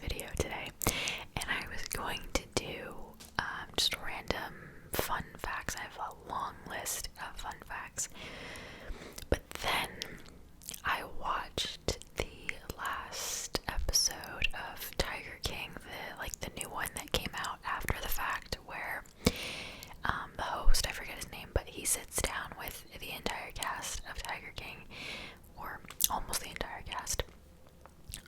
video today, and I was going to do just random fun facts. I have a long list of fun facts, but then I watched the last episode of Tiger King, the new one that came out after the fact, where the host, I forget his name, but he sits down with the entire cast of Tiger King, or almost the entire cast,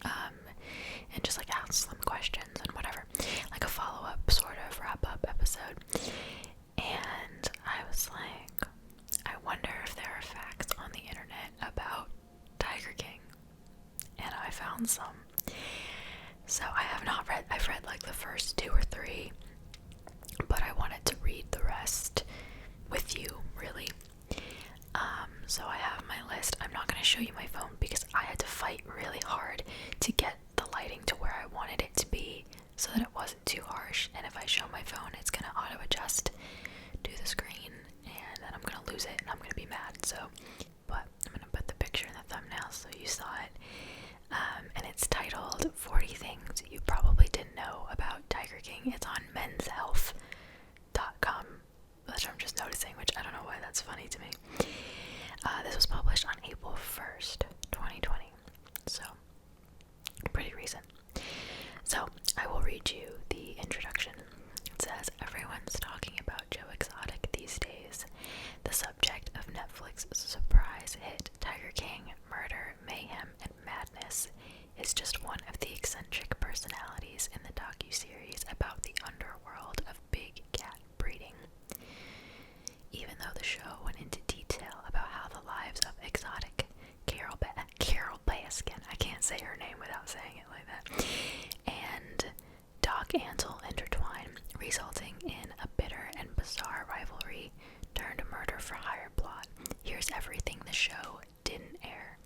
and just like asks them questions and whatever, like a follow-up sort of wrap-up episode. And I was like, I wonder if there are facts on the internet about Tiger King, and I found some. So I've read like the first 2 or 3, but I wanted to read the rest with you, really. So I have my list. I'm not going to show you my phone because I had to fight really hard to get the lighting to where I wanted it to be so that it wasn't too harsh, and if I show my phone, it's going to auto-adjust to the screen, and then I'm going to lose it, and I'm going to be mad, but I'm going to put the picture in the thumbnail so you saw it. And it's titled 40 Things You Probably Didn't Know About Tiger King. It's on menshealth.com, which I'm just noticing, which I don't know why that's funny to me. This was published on April 1st, 2020, so pretty recent. So I will read you the introduction. It says, everyone's talking about Joe Exotic these days. The subject of Netflix's surprise hit Tiger King, Murder, Mayhem, and Madness is just one of the eccentric personalities in the docuseries about the underworld of big cat breeding. Even though the show went into detail about how the lives of exotic Carole Baskin, I can't say her name without saying it like that, and Doc Antle intertwine, resulting in a bitter and bizarre rivalry turned murder for hire plot. Here's everything the show didn't air.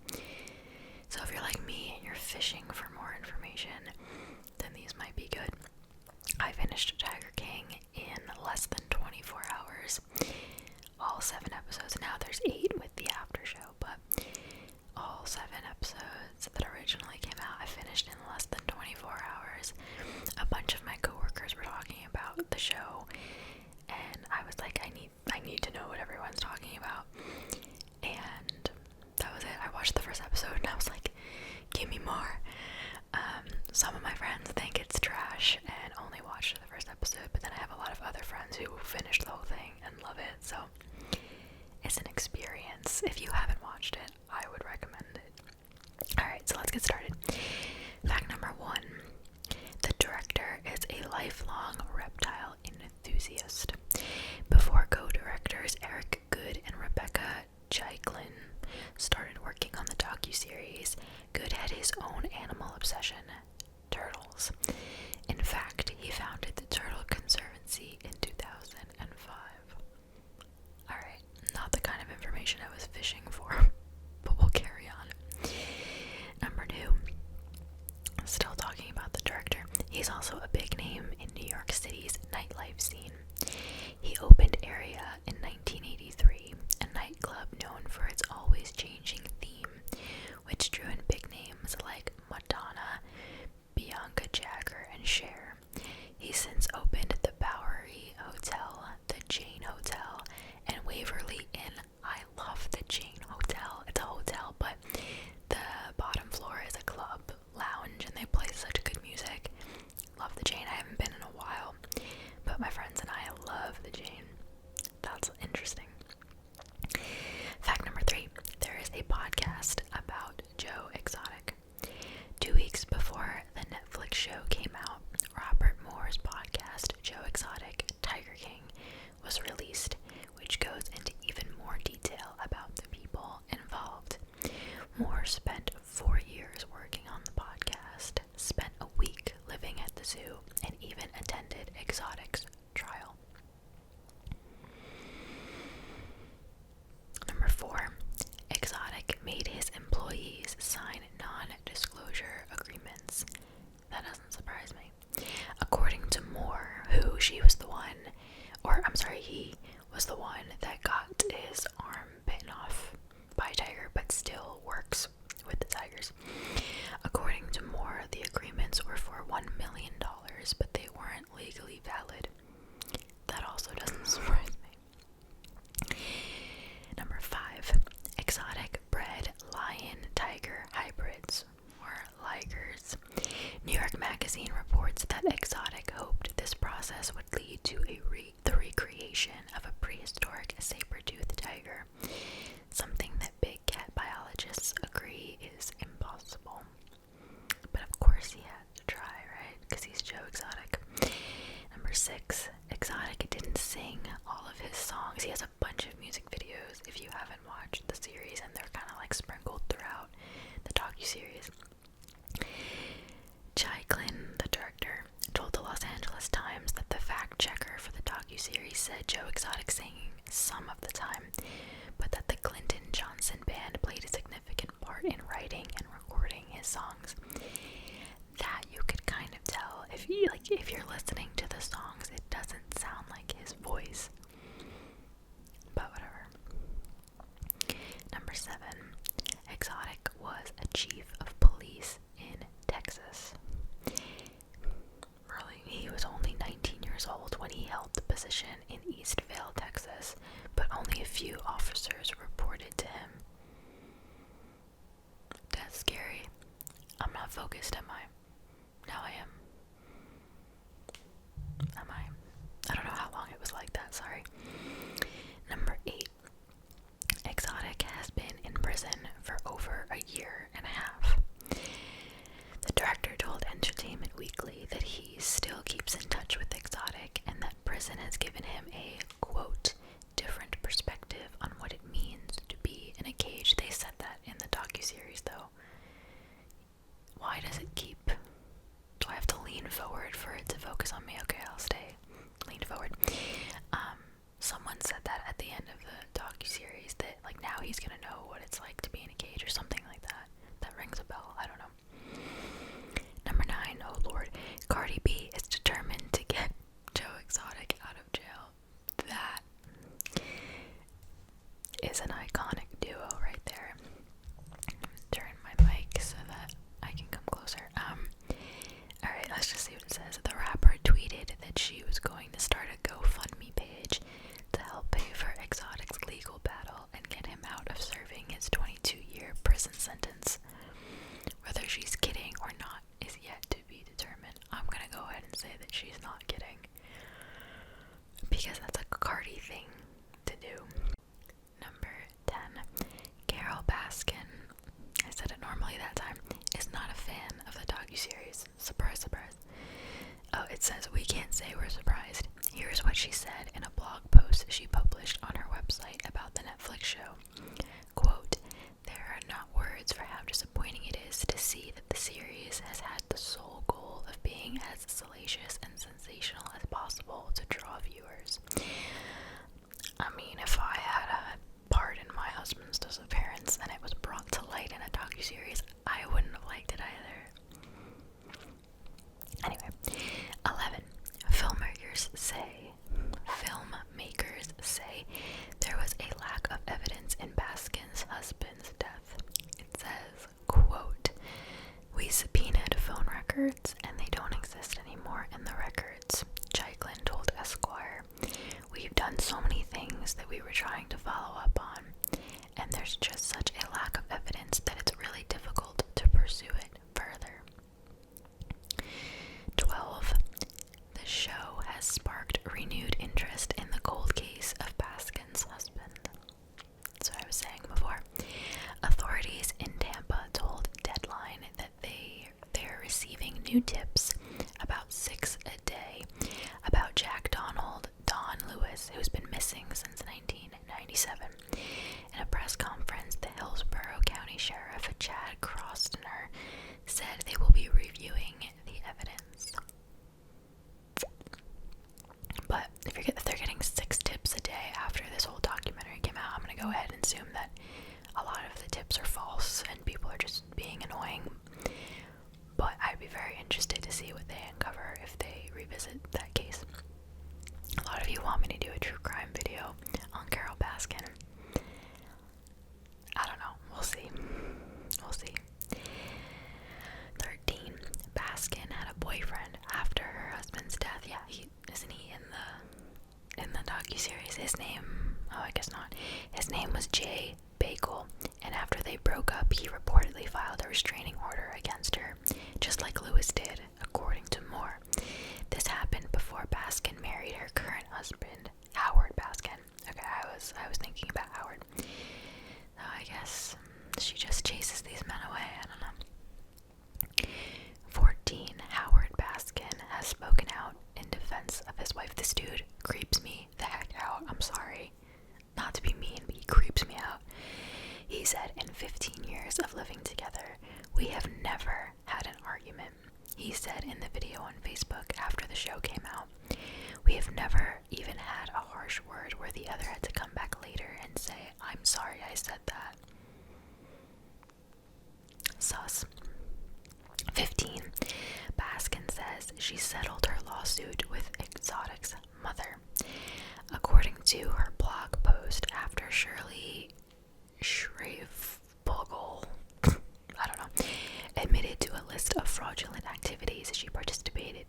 So if you're like me and you're fishing for more information, then these might be good. I finished Tiger King in less than 24 hours. All 7 episodes. Now there's 8 with the after show, but all 7 episodes that originally came out, I finished in less than 24 hours. A bunch of my coworkers were talking about the show, and I was like, I need to know what everyone's talking about. And that was it. I watched the first episode and I was like, give me more. Some of my friends think it's trash and only watched the first episode, but then I have a lot of other friends who finished the whole thing and love it, so it's an experience. If you haven't watched it, I would recommend it. Alright, so let's get started. Fact number 1. The director is a lifelong reptile enthusiast. Before co-directors Eric Goode and Rebecca Chaiklin started working on the docuseries, Goode had his own animal obsession, turtles. In fact, he founded the Turtle Conservancy in 2005. Alright, not the kind of information I was fishing for, but we'll carry on. Number 2. Still talking about the director, he's also a big name in New York City's nightlife scene. He opened Area in 1983, a nightclub known for its always changing theme, which drew in big names like Madonna, Bianca Jagger, and Cher. He's since opened the Bowery Hotel, the Jane Hotel, and Waverly Inn. I love the Jane Hotel. It's a hotel, but the bottom floor is a club lounge, and they play such good music. Love the Jane. I haven't been in a while, but my friends and I love the Jane. That's interesting. Fact number 3. There is a podcast about Joe Exotic. 2 weeks before the Netflix show came out, Robert Moore's podcast, Joe Exotic, Tiger King, was released, which goes into even more detail about the people involved. Moore spent 4 years working on the podcast, spent a week living at the zoo, and even attended Exotic's trial. Number 4. Exotic made his employees sign non-disclosure agreements. That doesn't surprise me. According to Moore, he was the one that got his arm bitten off by a tiger, but still works with the tigers. According to Moore, the agreements were for $1 tigers. New York Magazine reports that Exotic hoped this process would lead to the recreation of a prehistoric saber-toothed tiger, something that big cat biologists agree is impossible. But of course he had to try, right? Because he's Joe Exotic. Number 6, Exotic didn't sing all of his songs. He has a bunch of music videos if you haven't watched the series, and they're kind of like sprinkled throughout the docuseries. 𝓢𝓸𝓬𝓲𝓪, the director, told the Los Angeles Times that the fact checker for the docuseries said Joe Exotic sang some of the time, but that the Clinton Johnson band played a significant part in writing and recording his songs. That you could kind of tell if you're listening to the songs, it doesn't sound like his voice. But whatever. Number 7, Exotic was a chief of police in Texas. Really, he was only 19 years old when he held the position in Eastvale, Texas, but only a few officers reported to him. That's scary. I'm not focused, am I? Now I am. Am I? I don't know how long it was like that, sorry. Number 8. Exotic has been in prison for over a year and a half. The director told Entertainment Weekly that he still keeps in touch with Exotic and that prison has given him a, quote, different perspective on what it means to be in a cage. They said that in the docuseries, though. Why does it keep... Do I have to lean forward for it to focus on me? Okay, I'll stay leaned forward. Someone said that at the end of the docuseries, that like now he's gonna know what it's like to be in a cage or something like that. That rings a bell. I don't know. Number 9, oh lord, Cardi B is determined to get Joe Exotic out of jail. That is an iconic duo right there. Turn my mic so that I can come closer. Alright, let's just see what it says. The rapper tweeted that she was going to start a GoFundMe page to help pay for Exotic's legal battle and get him out of serving his 22-year prison sentence. Whether she's kidding or not is yet to be determined. I'm gonna go ahead and say that she's not kidding, because that's a Cardi thing to do. Number 10, Carole Baskin, I said it normally that time, is not a fan of the docuseries. Surprise, surprise. Oh, it says, we can't say we're surprised. Here's what she said in a blog post she published on her website about the Netflix show. Quote, there are not words for how disappointing it is to see that the series has had the sole goal of being as salacious and sensational as possible to draw viewers. I mean, if I had a part in my husband's disappearance and it was brought to light in a docuseries, I wouldn't have liked it either. Anyway, 11. Filmmakers say there was a lack of evidence in Baskin's husband's death. It says, quote, we subpoenaed phone records and they don't exist anymore in the records, 𝓢𝓸𝓬𝓲𝓪 told Esquire. We've done so many things that we were trying to follow up on, and there's just such a lack of evidence that it's really difficult to pursue it further. 12. The show has sparked renewed interest in the cold case of Baskin's husband. That's what I was saying before. Authorities in Tampa told Deadline that they're receiving new tips, about 6 a day, about Jack Donald Don Lewis, who's been missing since 1997. In a press conference, the Hillsborough County Sheriff Chad Crostner said they will be reviewing the evidence. But if they're getting 6 tips a day after this whole documentary came out, I'm going to go ahead and assume that a lot of the tips are false and people are just being annoying. But I'd be very interested to see what they uncover if they revisit that case. A lot of you want me to do a true crime video on Carole Baskin. I don't know. We'll see. We'll see. 13. Baskin had a boyfriend after her husband's death. Yeah, isn't he in the docuseries? His name, oh, I guess not. His name was Jay Bagel, and after they broke up, he reportedly filed a restraining order against her. just like Lewis did, according to Moore. This happened before Baskin married her current husband, Howard Baskin. Okay, I was thinking about Howard. So I guess she just chases these men away. I don't know. 14. Howard Baskin has spoken out in defense of his wife. This dude creeps me the heck out. I'm sorry. Not to be mean, but he creeps me out. He said, in 15 years of living together, we have never had an argument. He said in the video on Facebook after the show came out, we have never even had a harsh word where the other had to come back later and say, I'm sorry I said that. Sus. 15. Baskin says she settled her lawsuit with 𝓢𝓸𝓬𝓲𝓪's mother. According to her blog post after Shirley 𝓢𝓸𝓬𝓬𝓲𝓪, I don't know, admitted to a list of fraudulent activities she participated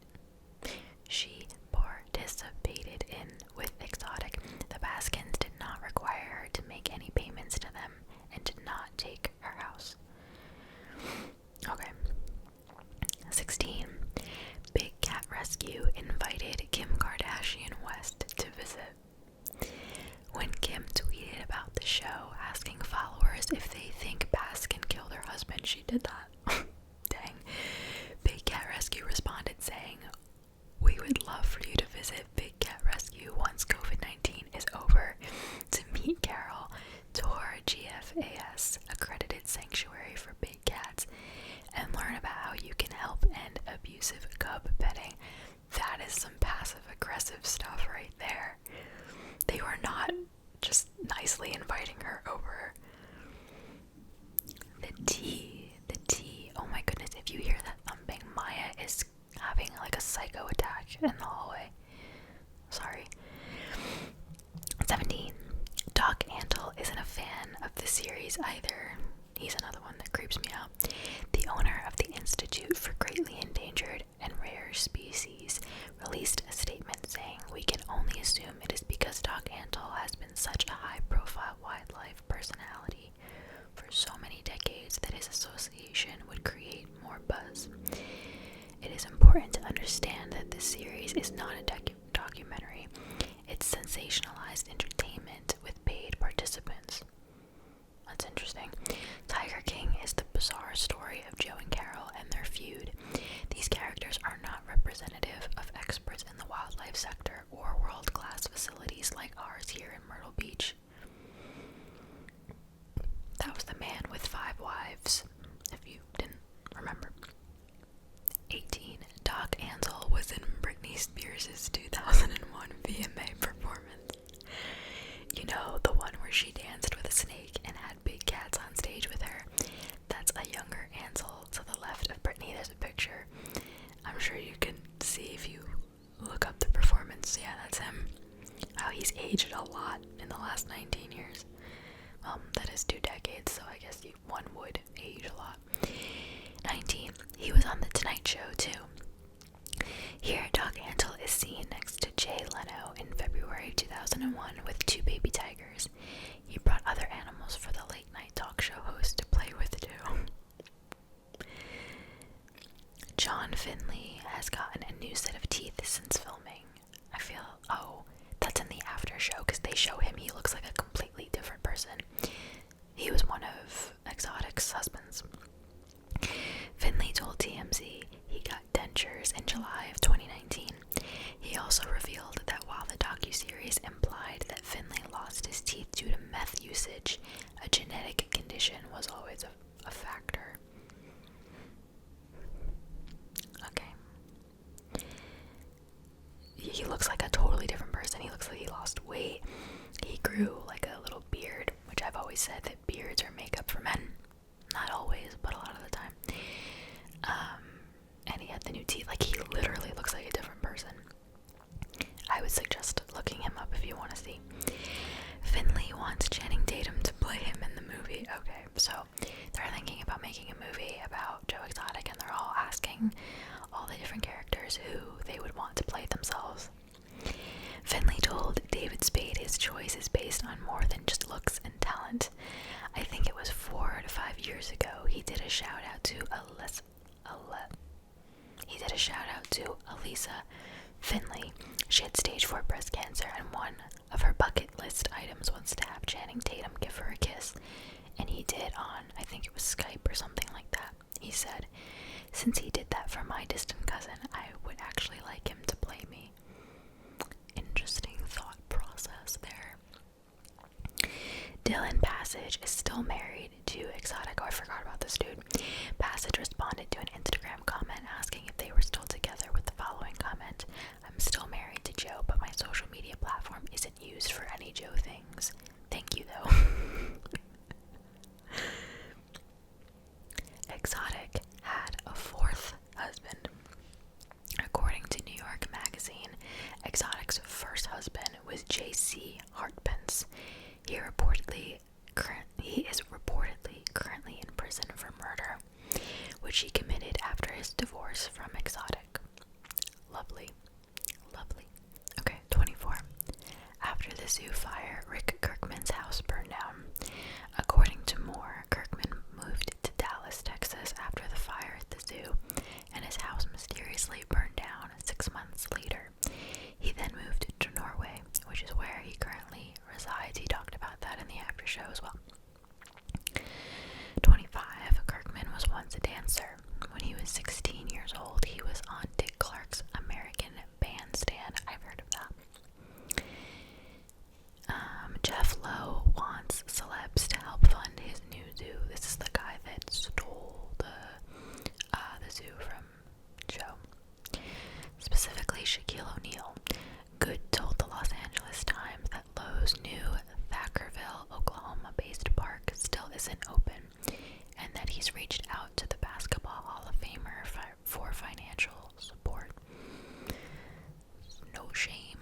in with 𝓢𝓸𝓬𝓲𝓪, the Baskins did not require her to make any payments to them and did not take her house. Okay. 16. Big Cat Rescue invited Kim Kardashian West to visit. When Kim tweeted about the show, asking followers if they think Baskin killed her husband, she did that. Dang. Big Cat Rescue responded saying, we would love for you to visit Big Cat Rescue once COVID-19 is over to meet Carole, tour GFAS accredited sanctuary for big cats, and learn about how you can help end abusive cub petting. That is some passive-aggressive stuff right there. They were not just nicely inviting her over. The tea. Oh my goodness, if you hear that thumping, Maya is having like a psycho attack in the hallway. Sorry. 17. Doc Antle isn't a fan of the series either. He's another one that creeps me out. The owner of the Institute for Greatly Endangered and Rare Species released a statement saying, we can only assume it is because Doc Antle has been such a high-profile wildlife personality for so many decades that his association would create more buzz. It is important to understand that this series is not a documentary. It's sensationalized entertainment with paid participants. That's interesting. Tiger King is the bizarre story of Joe and Carole and their feud. These characters are not representative of experts in the wildlife sector or world-class facilities like ours here in Myrtle Beach. That was the man with 5 wives, if you didn't remember. 18. Doc Antle was in Britney Spears' 2001 VMA performance. You know, the one where she danced with a snake and had big cats on stage with her. That's a younger Antle. To the left of Britney, there's a picture. I'm sure you can see if you look up the performance. Yeah, that's him. Wow, he's aged a lot in the last 19 years. Well, that is 2 decades, so I guess one would age a lot. 19. He was on The Tonight Show, too. Here, Doc Antle is seen next to Jay Leno in February 2001 with 2 baby tigers. He brought other animals for the late-night talk show host to play with, too. John Finley has gotten a new set of teeth since filming. I feel, that's in the after show, because they show him, he looks like a completely different person. He was one of 𝓢𝓸𝓬𝓲𝓪's husbands. Finley told TMZ he got dentures in July of 2019. He also revealed that while the docuseries implied that Finley lost his teeth due to meth usage, a genetic condition was always a factor. Okay. He looks like a totally different person. He looks like he lost weight. He grew like a little beard, which I've always said that beards are makeup for men. Not always, but a lot of the time. And he had the new teeth. Like, he literally looks like a different person. I would suggest looking him up if you want to see. Finley wants Channing Tatum to play him in the movie. Okay, so they're thinking about making a movie about Joe Exotic, and they're all asking all the different characters who they would want to play themselves. Finley told David Spade his choice is based on more than just looks and talent. I think it was 4 to 5 years ago he did a shout out to He did a shout out to Elisa Finley. She had stage 4 breast cancer, and one of her bucket list items was to have Channing Tatum give her a kiss. And he did on, I think it was Skype or something like that. He said, "Since he did that for my distant cousin, I would actually like him to play me." Interesting thought process there. Dylan Passage is still married to Exotic. Oh, I forgot about this dude. Passage responded to an Instagram comment asking if they were still together with the following comment: "I'm still married to Joe, but my social media platform isn't used for any Joe things. Thank you, though." Exotic had a 4th husband. According to New York Magazine, Exotic's first husband was J.C. Hartpence. He is reportedly currently in prison for murder, which he committed after his divorce from Exotic. Lovely. Okay, 24. After the zoo fire, Rick Kirkman's house burned down. According to Moore, Kirkman moved to Dallas, Texas after the fire at the zoo, and his house mysteriously burned down 6 months later. He then moved to Norway, which is where he currently resides. He talked about that in the after show as well. 25. Kirkman was once a dancer. When he was 16 years old, he was on Dick Clark's American Bandstand. I've heard of that. Jeff Lowe wants celebs to help fund his new zoo. This is the guy that stole the zoo from Joe. Specifically, Shaquille O'Neal. Good told the Los Angeles Times that Lowe's new Thackerville, Oklahoma-based park still isn't open, and that he's reached out to the Basketball Hall of Famer for financial support. No shame.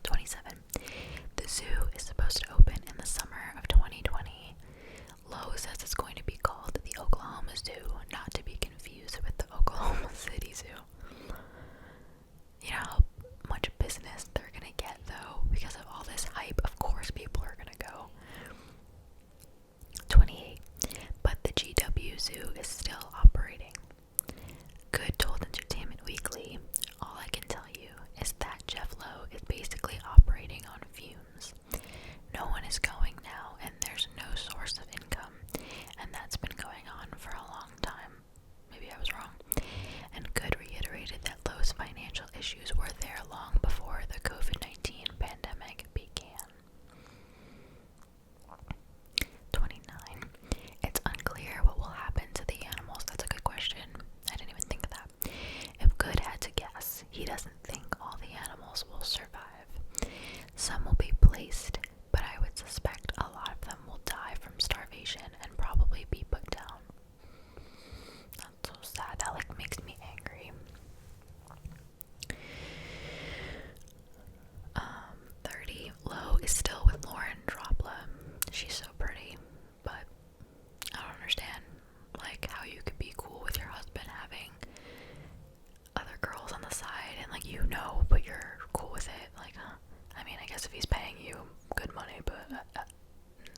27. The zoo is supposed to open in the summer of 2020. Lowe says it's going to be called the Oklahoma Zoo, not to be confused with the Oklahoma City Zoo. You know how much business they're gonna get, though, because of all this hype. Of course people are gonna go. 28. But the GW Zoo is still operating. Good told Entertainment Weekly, "All I can tell you is that Jeff Lowe is basically operating on fumes. No one is going now, and there's no source of income, and that's been going on for a long time." Maybe I was wrong. And Good reiterated that Lowe's financial issues were there long before the COVID-19 pandemic began. 29. It's unclear what will happen to the animals. That's a good question. I didn't even think of that. If Good had to guess, he doesn't think all the animals will survive. Some will be placed, but I would suspect a lot of them will die from starvation and probably be put down. That's so sad. That makes me angry. 30. Lowe is still with 𝓢𝓸𝓬𝓲𝓪. She's so pretty, but I don't understand how you could be cool with your husband having other girls on the side, and but you're cool with it. I mean, I guess if he's paying you good money, but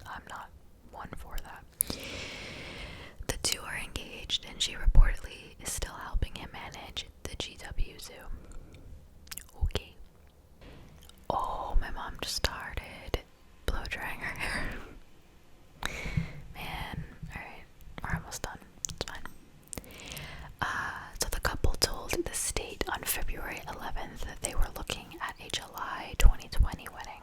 I'm not one for that. The two are engaged, and she reportedly is still helping him manage the GW Zoo. Okay. Oh, my mom just started blow drying her hair. Man, alright, we're almost done. It's fine. So the couple told the state on February 11th that they were looking at a July 2020 wedding.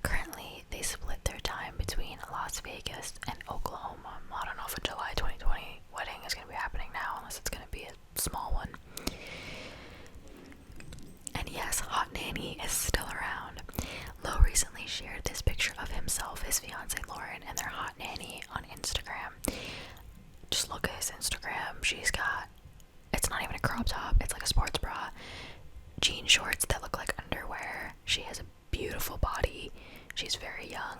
Currently, they split their time between Las Vegas and Oklahoma. I don't know if a July 2020 wedding is going to be happening now, unless it's going to be a small one. And yes, Hot Nanny is still around. Lowe recently shared this picture of himself, his fiancée Lauren, and their hot nanny on Instagram. Just look at his Instagram. She's got, it's not even a crop top, it's like a sports bra, jean shorts that look like underwear. She has a beautiful body. She's very young,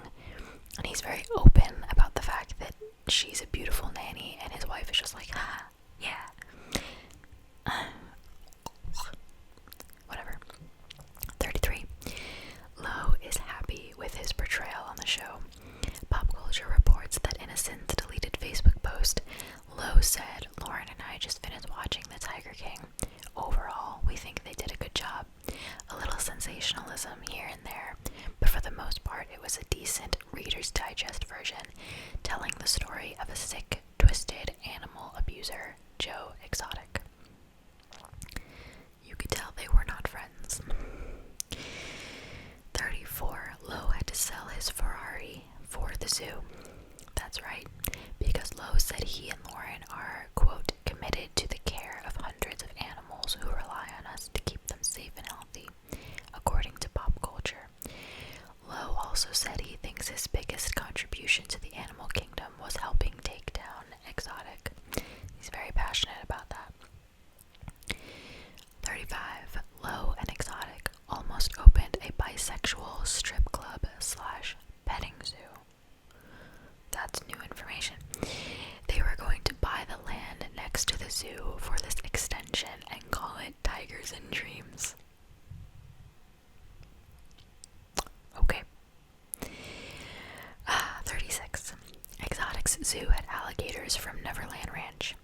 and he's very open about the fact that she's a beautiful nanny, and his wife is just like, yeah. Whatever. 33. Lowe is happy with his portrayal on the show. Pop Culture reports that in a since-deleted Facebook post, Lowe said, "Lauren and I just finished watching Digest version, telling the story of a sick, twisted animal abuser, Joe Exotic. You could tell they were not friends. 34. Lowe had to sell his Ferrari for the zoo. That's right, because Lowe said he and Lauren are, quote, committed to the care of hundreds of animals who rely on us to keep them safe and healthy, according to pop culture. Lowe also said he thinks his biggest contribution to the animal kingdom was helping take down Exotic. He's very passionate about that. 35. Lowe and Exotic almost opened a bisexual strip club / petting zoo. That's new information. They were going to buy the land next to the zoo for this extension and call it Tigers and Dreams. Okay. 36. Exotic's zoo had alligators from Neverland Ranch.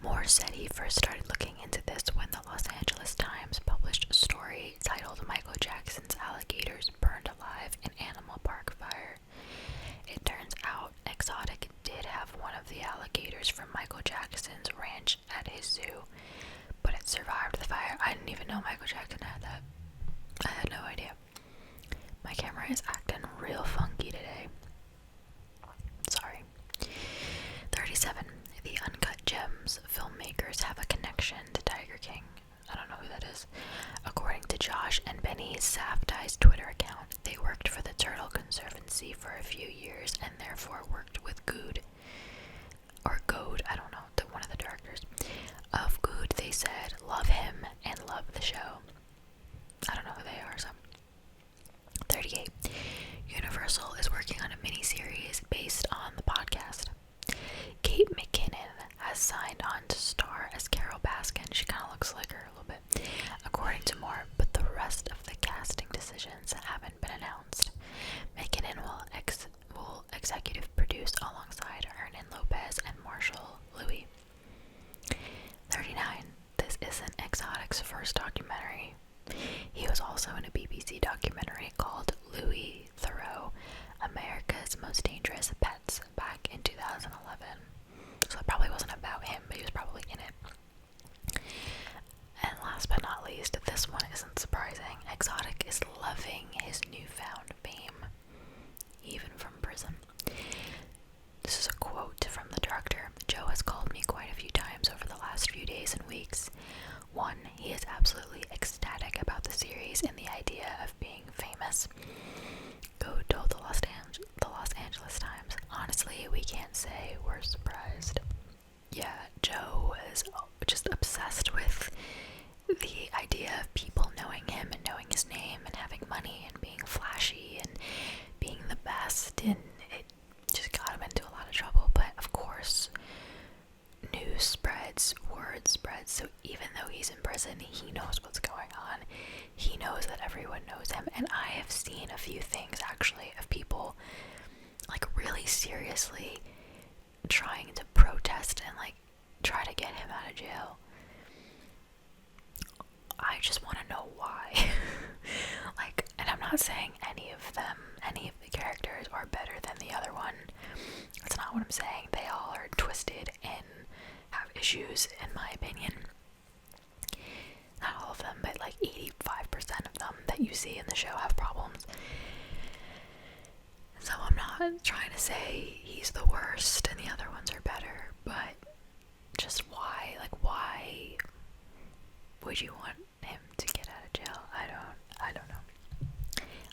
Moore said he first started looking into this when the Los Angeles Times published a story titled Michael Jackson's Alligators Burned Alive in Animal Park Fire. It turns out Exotic did have one of the alligators from Michael Jackson's ranch at his zoo, but it survived the fire. I didn't even know Michael Jackson had that. I had no idea. My camera is acting real funky today. Sorry. 37. The Uncut Gems filmmakers have a connection to Tiger King. I don't know who that is. According to Josh and Benny's Safdie's Twitter account, they worked for the Turtle Conservancy for a few years and therefore worked with Goode, I don't know, one of the directors. Of Goode, they said, love him and love the show. I don't know who they are, so. 38. Universal is working on a miniseries based on the podcast. Kate McKinnon has signed on to star as Carole Baskin. She kind of looks like her a little bit, according to Moore, but the rest of the casting decisions haven't been announced. McKinnon will executive produce alongside Hernan Lopez and Marshall Louis. 39. This isn't Exotic's first documentary. He was also in a BBC documentary called 𝓢𝓸𝓬𝓲, America's Most Dangerous Pets, back in 2011. So it probably wasn't about him, but he was probably in it. And last but not least, this one isn't surprising. Exotic is loving his newfound fame, even from prison. This is a quote from the director. Joe has called me quite a few times over the last few days and weeks. One, he is absolutely ecstatic about the series and the idea of being famous. Go told the Los Angeles Times, honestly, we can't say we're surprised. Yeah, Joe is just obsessed with the idea of people knowing him and knowing his name and having money and being flashy and being the best, and it just got him into a lot of trouble. But of course, news spreads, word spreads, so even though he's in prison, he knows what's going on. He knows that everyone knows him, and I have seen a few things actually of people like really seriously trying to protest and like try to get him out of jail. I just want to know why. Like, and I'm not saying any of the characters are better than the other one. That's not what I'm saying. They all are twisted and have issues, in my opinion. Not all of them, but like 85% of them that you see in the show have problems. So I'm not trying to say he's the worst and the other ones are better, but just why? Like, why would you want him to get out of jail? I don't know.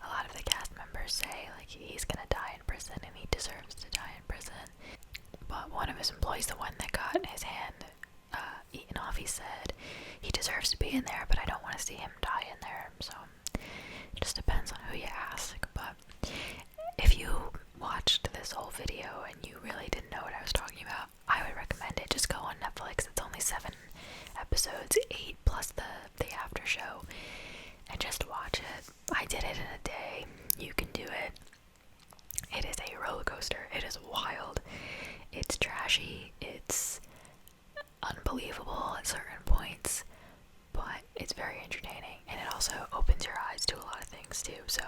A lot of the cast members say like he's gonna die in prison and he deserves to die in prison. But one of his employees, the one that got his hand eaten off, he said he deserves to be in there, but I don't want to see him die in there. So it just depends on who you ask. But if you watched this whole video and you really didn't know what I was talking about, I would recommend it. Just go on Netflix. It's only 7 episodes, 8 plus the after show, and just watch it. I did it in a day. You can do it. It is a roller coaster. It is wild. It's trashy. It's unbelievable at certain points, but it's very entertaining, and it also opens your eyes to a lot of things too. So